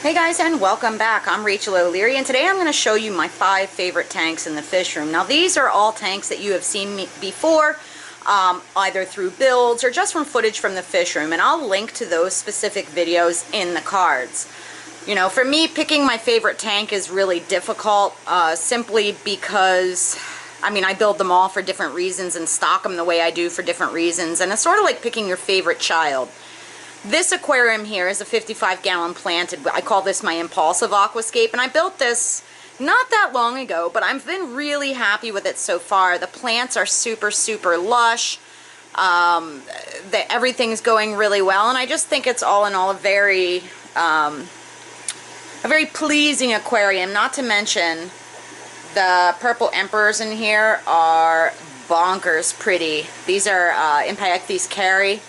Hey guys, and welcome back. I'm Rachel O'Leary, and today I'm going to show you my 5 favorite tanks in the fish room. Now these are all tanks that you have seen me before, either through builds or just from footage from the fish room, and I'll link to those specific videos in the cards. You know, for me, picking my favorite tank is really difficult, simply because, I mean, I build them all for different reasons and stock them the way I do for different reasons, and it's sort of like picking your favorite child. This aquarium here is a 55-gallon planted. I call this my impulsive aquascape, and I built this not that long ago, but I've been really happy with it so far. The plants are super lush. Everything's going really well, and I just think it's all in all a very pleasing aquarium. Not to mention the purple emperors in here are bonkers pretty. These are Impactes Carey,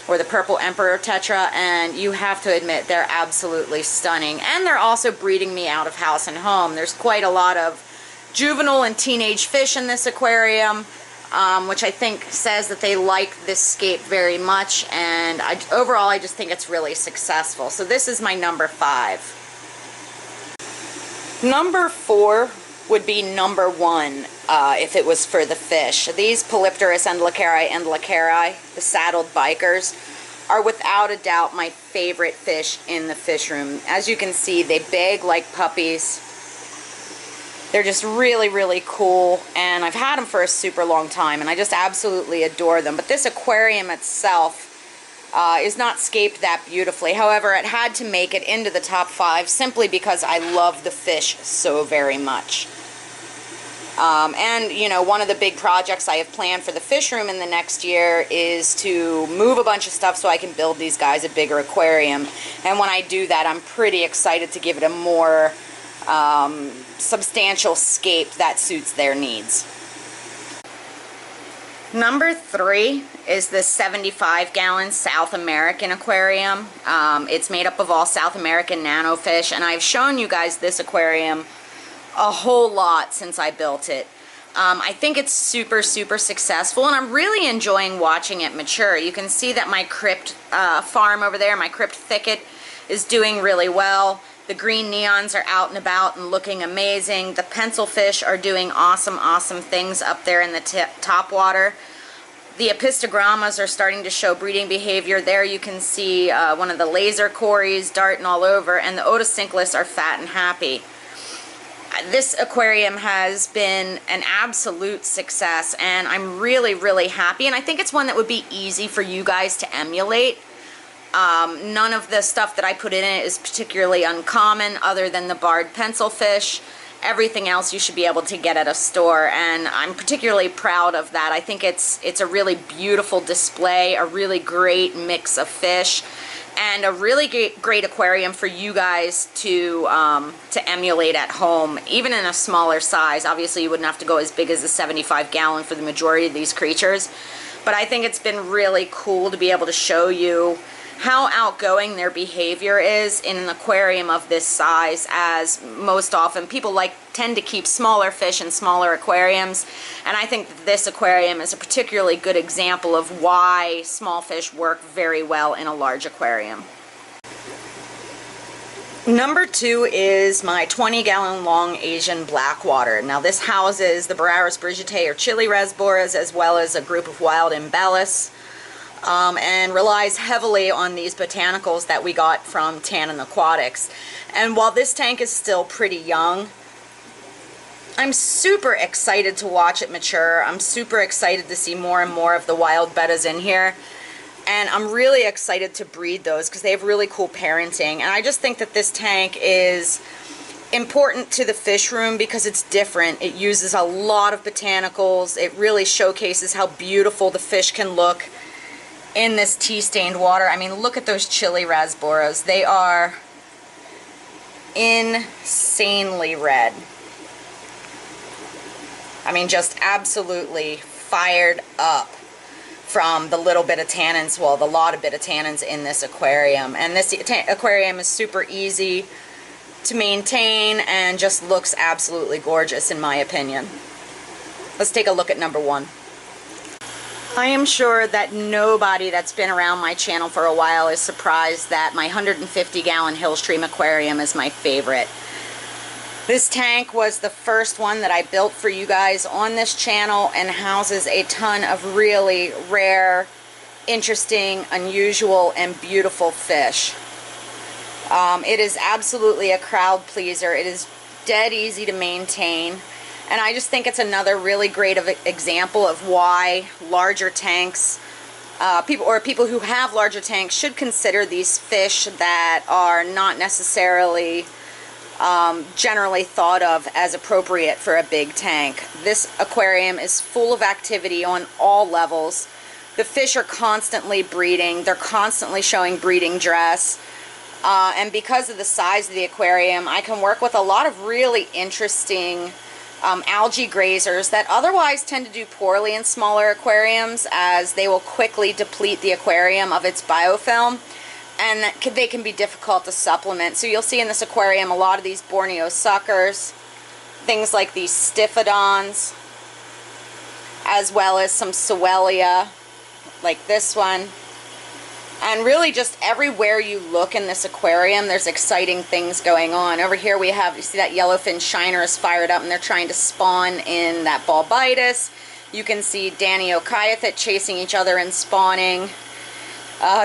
or the purple emperor tetra, and you have to admit they're absolutely stunning. And they're also breeding me out of house and home. There's quite a lot of juvenile and teenage fish in this aquarium, which I think says that they like this scape very much, and overall I just think it's really successful. So this is my number 5. Number 4 would be number 1 if it was for the fish. These Polypterus endlicari, the saddled bikers, are without a doubt my favorite fish in the fish room. As you can see, they beg like puppies. They're just really cool, and I've had them for a super long time, and I just absolutely adore them. But this aquarium itself is not scaped that beautifully. However, it had to make it into the top 5 simply because I love the fish so very much. And, you know, one of the big projects I have planned for the fish room in the next year is to move a bunch of stuff so I can build these guys a bigger aquarium. And when I do that, I'm pretty excited to give it a more substantial scape that suits their needs. Number 3 is the 75-gallon South American aquarium. It's made up of all South American nanofish, and I've shown you guys this aquarium a whole lot since I built it. I think it's super successful, and I'm really enjoying watching it mature. You can see that my crypt farm over there, my crypt thicket, is doing really well. The green neons are out and about and looking amazing. The pencil fish are doing awesome things up there in the top water. The epistogrammas are starting to show breeding behavior. There you can see one of the laser cories darting all over, and the otocinclus are fat and happy. This aquarium has been an absolute success, and I'm really happy, and I think it's one that would be easy for you guys to emulate. None of the stuff that I put in it is particularly uncommon other than the barred pencil fish. Everything else you should be able to get at a store, and I'm particularly proud of that. I think it's a really beautiful display, a really great mix of fish, and a really great aquarium for you guys to emulate at home, even in a smaller size. Obviously, you wouldn't have to go as big as the 75-gallon for the majority of these creatures, but I think it's been really cool to be able to show you how outgoing their behavior is in an aquarium of this size, as most often people tend to keep smaller fish in smaller aquariums, and I think that this aquarium is a particularly good example of why small fish work very well in a large aquarium. Number 2 is my 20-gallon long Asian blackwater. Now this houses the Boraras brigitae, or chili rasboras, as well as a group of wild embellis. And relies heavily on these botanicals that we got from Tannin Aquatics. And while this tank is still pretty young, I'm super excited to watch it mature. I'm super excited to see more and more of the wild bettas in here. And I'm really excited to breed those because they have really cool parenting. And I just think that this tank is important to the fish room because it's different. It uses a lot of botanicals. It really showcases how beautiful the fish can look in this tea-stained water. I mean, look at those chili rasboras. They are insanely red. I mean, just absolutely fired up from the little bit of tannins, well, the lot of bit of tannins in this aquarium. And this aquarium is super easy to maintain and just looks absolutely gorgeous in my opinion. Let's take a look at number 1. I am sure that nobody that's been around my channel for a while is surprised that my 150-gallon Hillstream aquarium is my favorite. This tank was the first one that I built for you guys on this channel and houses a ton of really rare, interesting, unusual, and beautiful fish. It is absolutely a crowd pleaser. It is dead easy to maintain. And I just think it's another really great example of why larger tanks, people who have larger tanks should consider these fish that are not necessarily generally thought of as appropriate for a big tank. This aquarium is full of activity on all levels. The fish are constantly breeding. They're constantly showing breeding dress. And because of the size of the aquarium, I can work with a lot of really interesting algae grazers that otherwise tend to do poorly in smaller aquariums, as they will quickly deplete the aquarium of its biofilm, and they can be difficult to supplement. So you'll see in this aquarium a lot of these Borneo suckers, things like these Stiphodons, as well as some Sowelia, like this one. And really just everywhere you look in this aquarium, there's exciting things going on. Over here we have, you see that yellowfin shiner is fired up and they're trying to spawn in that Bulbitis. You can see Daniochaethet chasing each other and spawning.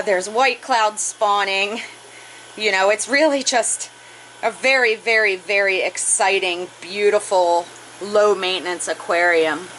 There's white cloud spawning. You know, it's really just a very, very, very exciting, beautiful, low maintenance aquarium.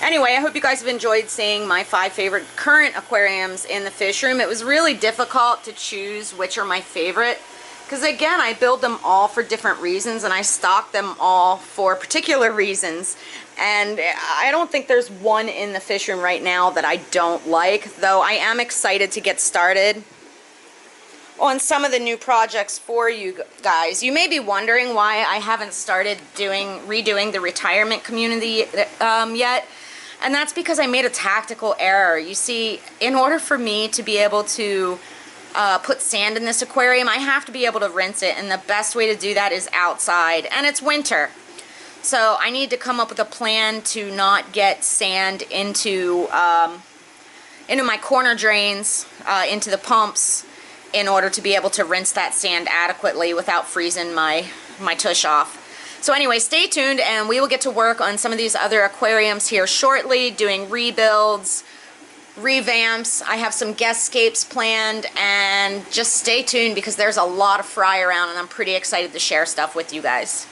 Anyway, I hope you guys have enjoyed seeing my 5 favorite current aquariums in the fish room. It was really difficult to choose which are my favorite, because again, I build them all for different reasons and I stock them all for particular reasons. And I don't think there's one in the fish room right now that I don't like, though I am excited to get started on some of the new projects for you guys. You may be wondering why I haven't started redoing the retirement community yet. And that's because I made a tactical error. You see, in order for me to be able to put sand in this aquarium, I have to be able to rinse it, and the best way to do that is outside, and it's winter. So I need to come up with a plan to not get sand into my corner drains, into the pumps, in order to be able to rinse that sand adequately without freezing my tush off. So anyway, stay tuned and we will get to work on some of these other aquariums here shortly, doing rebuilds, revamps. I have some guestscapes planned, and just stay tuned because there's a lot of fry around and I'm pretty excited to share stuff with you guys.